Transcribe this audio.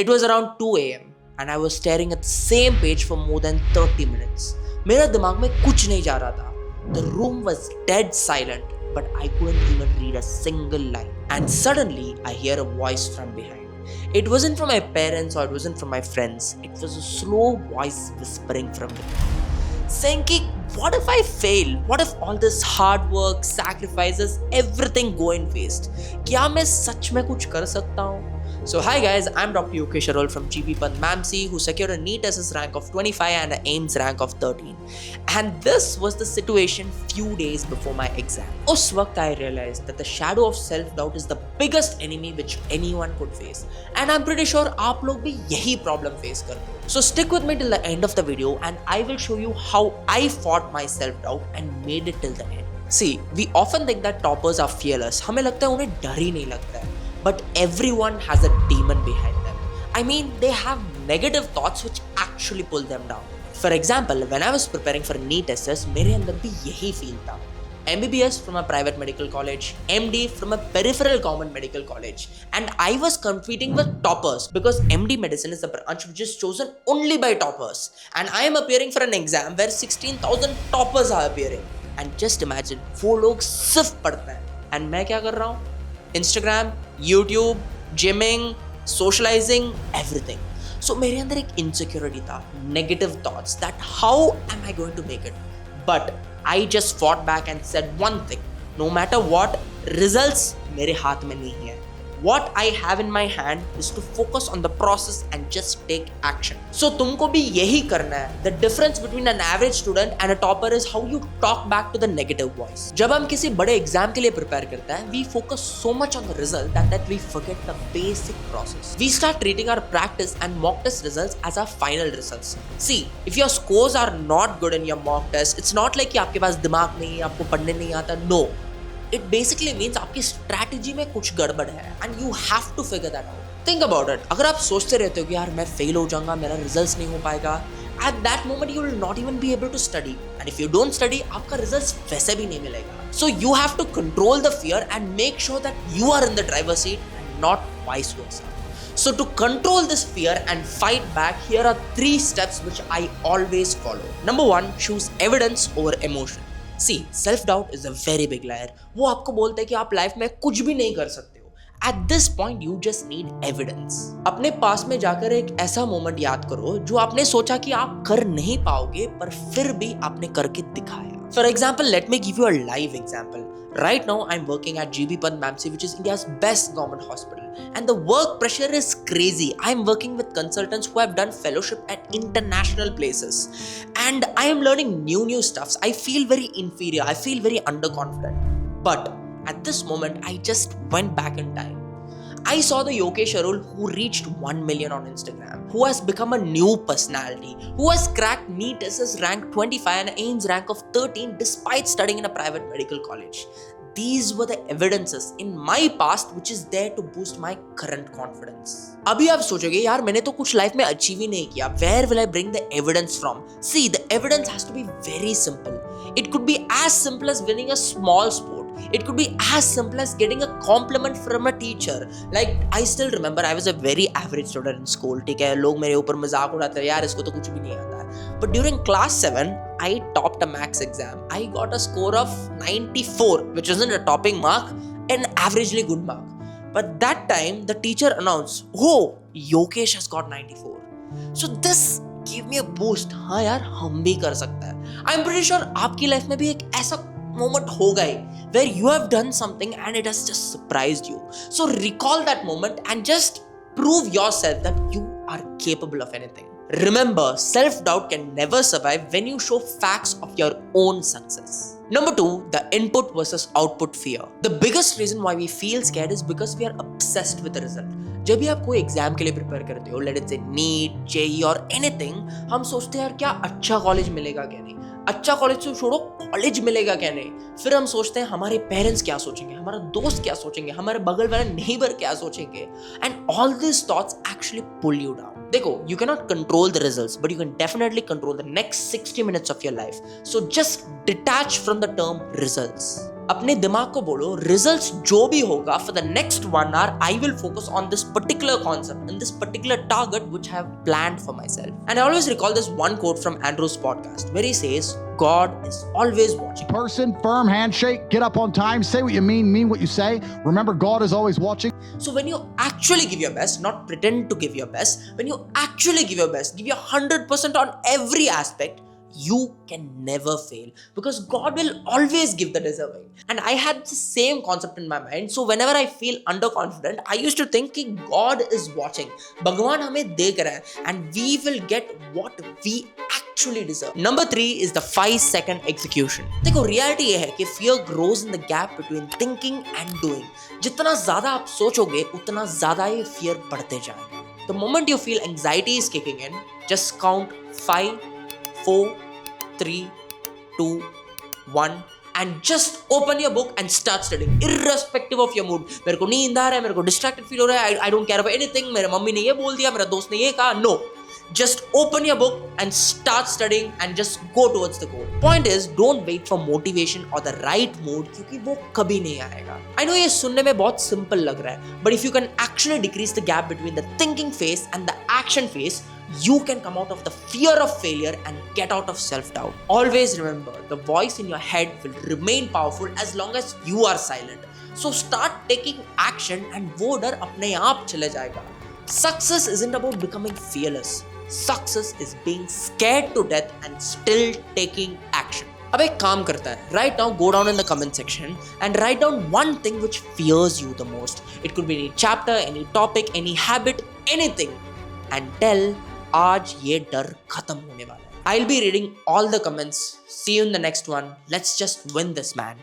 It was around 2 a.m. and I was staring at the same page for more than 30 minutes. मेरा दिमाग में कुछ नहीं जा रहा था. The room was dead silent, but I couldn't even read a single line. And suddenly, I hear a voice from behind. It wasn't from my parents or it wasn't from my friends. It was a slow voice whispering from me, saying कि what if I fail? What if all this hard work, sacrifices, everything go in waste? क्या मैं सच में कुछ कर सकता हूँ? So hi guys, I'm Dr. Yokesh Arol from GP Pant MAMC who secured a NEET SS rank of 25 and an AIMS rank of 13. And this was the situation few days before my exam. उस वक्त I realized that the shadow of self-doubt is the biggest enemy which anyone could face. And I'm pretty sure आप लोग भी यही problem face करते हो. So stick with me till the end of the video and I will show you how I fought my self-doubt and made it till the end. See, we often think that toppers are fearless. हमें लगता है उन्हें डर ही नहीं लगता है. But everyone has a demon behind them. I mean, they have negative thoughts which actually pull them down. For example, when I was preparing for NEET SS, मेरे अंदर भी यही feel था. MBBS from a private medical college, MD from a peripheral government medical college, and I was competing with toppers because MD medicine is the branch which is chosen only by toppers. And I am appearing for an exam where 16,000 toppers are appearing. And just imagine, वो लोग सिर्फ पढ़ते हैं, and मैं क्या कर रहा हूँ? Instagram, YouTube, gymming, socializing, everything. So मेरे अंदर एक insecurity था, negative thoughts that how am I going to make it? But I just fought back and said one thing, no matter what, results मेरे हाथ में नहीं है. What I have in my hand is to focus on the process and just take action. So तुमको भी यही करना है. The difference between an average student and a topper is how you talk back to the negative voice. जब हम किसी बड़े exam के लिए प्रिपेयर करते हैं, we focus so much on the result that we forget the basic process. We start treating our practice and mock test results as our final results. See, if your scores are not good in your mock test, it's not like कि आपके पास दिमाग नहीं है, आपको पढ़ने नहीं आता. No. It basically means आपकी स्ट्रैटेजी में कुछ गड़बड़ है and you have to figure that out. Think about it. अगर आप सोचते रहते हो कि यार मैं फेल हो जाऊंगा, मेरा रिजल्ट्स नहीं हो पाएगा, at that moment you will not even be able to study. And if you don't study, आपका रिजल्ट्स वैसे भी नहीं मिलेगा. So you have to control the fear and make sure that you are in the driver's seat and not vice versa. So to control this fear and fight back, here are 3 steps which I always follow. Number 1, choose evidence over emotion. See, self-doubt is a very big liar. वो आपको बोलता है कि आप life में कुछ भी नहीं कर सकते हो. At this point, you just need evidence. अपने पास में जाकर एक ऐसा मोमेंट याद करो जो आपने सोचा कि आप कर नहीं पाओगे पर फिर भी आपने करके दिखाया. For example, let me give you a live example. Right now, I'm working at GP Pant MAMC, which is India's best government hospital. And the work pressure is crazy. I'm working with consultants who have done fellowship at international places. And I am learning new stuffs. I feel very inferior. I feel very underconfident. But at this moment, I just went back in time. I saw the Yokesh Arol who reached 1 million on Instagram, who has become a new personality, who has cracked NEET SS rank 25 and AIMS rank of 13 despite studying in a private medical college. These were the evidences in my past which is there to boost my current confidence. अभी आप सोचोगे यार मैंने तो कुछ life में achieve ही नहीं किया. Where will I bring the evidence from? See, the evidence has to be very simple. It could be as simple as winning a small sport. It could be as simple as getting a compliment from a teacher. Like I still remember I was a very average student in school. ठीक है, लोग मेरे ऊपर मजाक उड़ाते हैं यार इसको तो कुछ भी नहीं आता है. But during class 7, I topped a maths exam. I got a score of 94, which isn't a topping mark, an averagely good mark. But that time the teacher announced, "Oh, Yokesh has got 94." So this gave me a boost. हाँ यार हम भी कर सकते हैं. I'm pretty sure आपकी life में भी एक ऐसा moment होगा ही where you have done something and it has just surprised you. So recall that moment and just prove yourself that you are capable of anything. Remember, self-doubt can never survive when you show facts of your own success. Number 2, the input versus output fear. The biggest reason why we feel scared is because we are obsessed with the result. जब भी आप कोई exam के लिए prepare करते हो, let it से NEET, JEE और एनीथिंग, हम सोचते हैं यार क्या अच्छा कॉलेज मिलेगा क्या नहीं. अच्छा कॉलेज तो छोड़ो, कॉलेज मिलेगा क्या नहीं. फिर हम सोचते हैं हमारे पेरेंट्स क्या सोचेंगे, हमारा दोस्त क्या सोचेंगे, हमारे बगल वाले नेबर क्या सोचेंगे. And all this thoughts actually pull you down. देखो, you cannot control the results, but you can definitely control the next 60 minutes of your life. So just detach from the term results. अपने दिमाग को बोलो results जो भी होगा for the next 1 hour I will focus on this particular concept and this particular target which I have planned for myself. And I always recall this one quote from Andrew's podcast where he says God is always watching. Person, firm handshake, get up on time, say what you mean what you say. Remember, God is always watching. So when you actually give your best, not pretend to give your best, when you actually give your best, give your 100% on every aspect, you can never fail because God will always give the deserving. And I had the same concept in my mind. So whenever I feel underconfident, I used to think कि God is watching. भगवान हमें देख रहा है and we will get what we actually deserve. Number 3 is the 5-second execution. देखो reality ये है कि fear grows in the gap between thinking and doing. जितना ज़्यादा आप सोचोगे उतना ज़्यादा ये fear बढ़ते जाएगा. The moment you feel anxiety is kicking in, just count 5, 4, 3, 2, 1 and just open your book and start studying irrespective of your mood. मेरे को नींद आ रहा है, मेरे को distracted feel हो रहा है, I don't care about anything, मेरे मम्मी ने ये बोल दिया, मेरा दोस्त ने ये कहा, no. Just open your book and start studying and just go towards the goal. Point is, don't wait for motivation or the right mood क्योंकि वो कभी नहीं आएगा. I know ये सुनने में बहुत simple लग रहा है, but if you can actually decrease the gap between the thinking phase and the action phase, you can come out of the fear of failure and get out of self-doubt. Always remember, the voice in your head will remain powerful as long as you are silent. So start taking action and वो डर अपने आप चले जाएगा. Success isn't about becoming fearless. Success is being scared to death and still taking action. अब एक काम करता है, right now go down in the comment section and write down one thing which fears you the most. It could be any chapter, any topic, any habit, anything. And tell आज ये डर खत्म होने वाला है. I'll be reading all the comments. See you in the next one. Let's just win this, man.